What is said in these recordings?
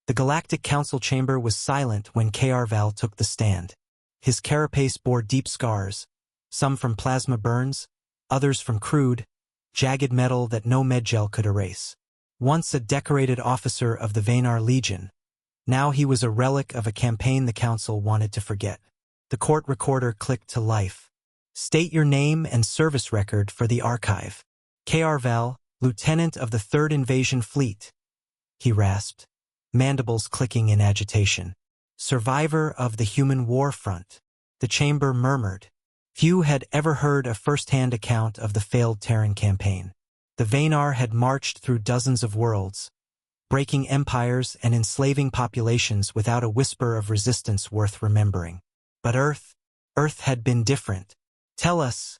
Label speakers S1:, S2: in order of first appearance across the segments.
S1: The Galactic Council chamber was silent when Val took the stand. His carapace bore deep scars, some from plasma burns, others from crude, jagged metal that no medgel could erase. Once a decorated officer of the Vanar Legion, now he was a relic of a campaign the Council wanted to forget. The court recorder clicked to life. "State your name and service record for the archive." Val, Lieutenant of the 3rd Invasion Fleet, he rasped, mandibles clicking in agitation. "Survivor of the Human War Front." The chamber murmured. Few had ever heard a first-hand account of the failed Terran campaign. The Vanar had marched through dozens of worlds, breaking empires and enslaving populations without a whisper of resistance worth remembering. But Earth had been different. "Tell us,"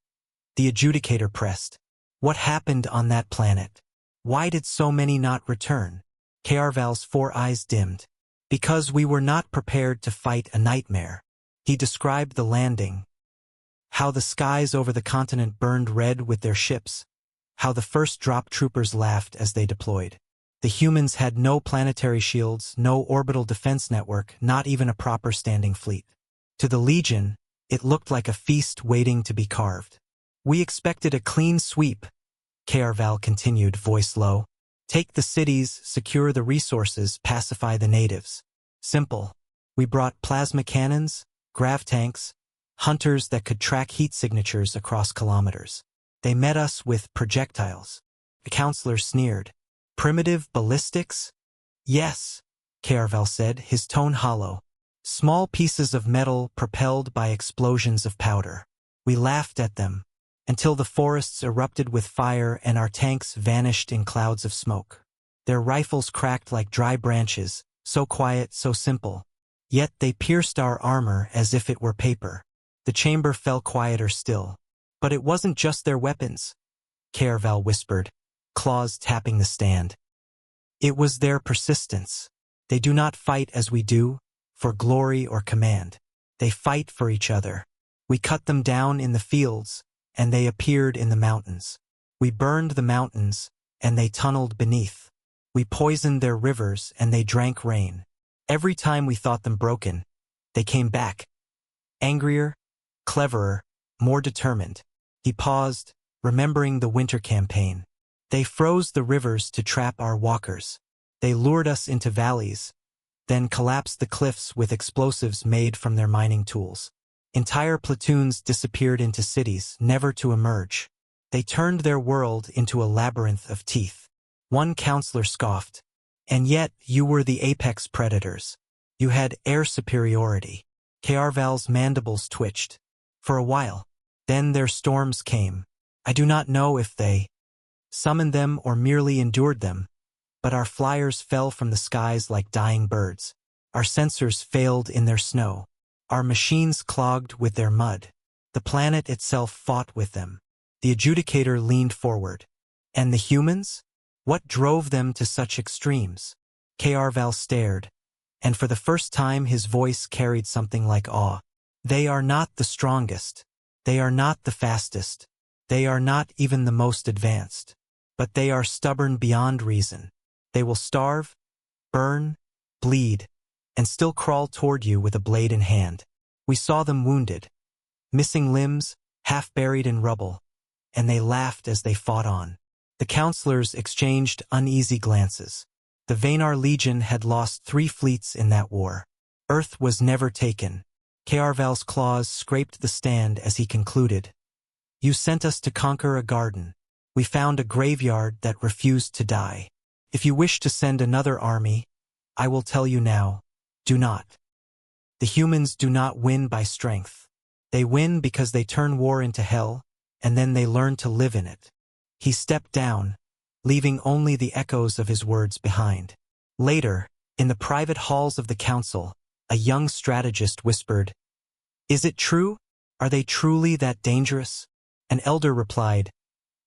S1: the adjudicator pressed. "What happened on that planet? Why did so many not return?" Val's 4 eyes dimmed. "Because we were not prepared to fight a nightmare." He described the landing. How the skies over the continent burned red with their ships. How the first drop troopers laughed as they deployed. The humans had no planetary shields, no orbital defense network, not even a proper standing fleet. To the Legion, it looked like a feast waiting to be carved. "We expected a clean sweep," Val continued, voice low. "Take the cities, secure the resources, pacify the natives. Simple. We brought plasma cannons, grav tanks, hunters that could track heat signatures across kilometers. They met us with projectiles." The counselor sneered. "Primitive ballistics?" "Yes," Val said, his tone hollow. "Small pieces of metal propelled by explosions of powder. We laughed at them, until the forests erupted with fire and our tanks vanished in clouds of smoke. Their rifles cracked like dry branches, so quiet, so simple. Yet they pierced our armor as if it were paper." The chamber fell quieter still. "But it wasn't just their weapons," Val whispered, claws tapping the stand. "It was their persistence. They do not fight as we do, for glory or command. They fight for each other. We cut them down in the fields, and they appeared in the mountains. We burned the mountains, and they tunneled beneath. We poisoned their rivers, and they drank rain. Every time we thought them broken, they came back. Angrier, cleverer, more determined." He paused, remembering the winter campaign. "They froze the rivers to trap our walkers. They lured us into valleys, then collapsed the cliffs with explosives made from their mining tools. Entire platoons disappeared into cities, never to emerge. They turned their world into a labyrinth of teeth." One counselor scoffed. "And yet you were the apex predators. You had air superiority." Val's mandibles twitched. "For a while. Then their storms came. I do not know if they summoned them or merely endured them, but our flyers fell from the skies like dying birds. Our sensors failed in their snow. Our machines clogged with their mud. The planet itself fought with them." The adjudicator leaned forward. "And the humans? What drove them to such extremes?" Val stared, and for the first time his voice carried something like awe. "They are not the strongest. They are not the fastest. They are not even the most advanced. But they are stubborn beyond reason. They will starve, burn, bleed, and still crawl toward you with a blade in hand. We saw them wounded, missing limbs, half buried in rubble, and they laughed as they fought on." The counselors exchanged uneasy glances. The Vanar Legion had lost 3 fleets in that war. Earth was never taken. Val's claws scraped the stand as he concluded. "You sent us to conquer a garden. We found a graveyard that refused to die. If you wish to send another army, I will tell you now, do not. The humans do not win by strength. They win because they turn war into hell, and then they learn to live in it." He stepped down, leaving only the echoes of his words behind. Later, in the private halls of the council, a young strategist whispered, "Is it true? Are they truly that dangerous?" An elder replied,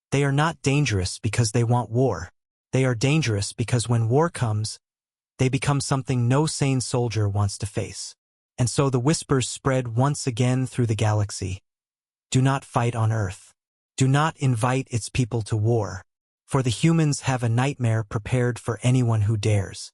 S1: "They are not dangerous because they want war. They are dangerous because when war comes, they become something no sane soldier wants to face." And so the whispers spread once again through the galaxy. Do not fight on Earth. Do not invite its people to war, for the humans have a nightmare prepared for anyone who dares.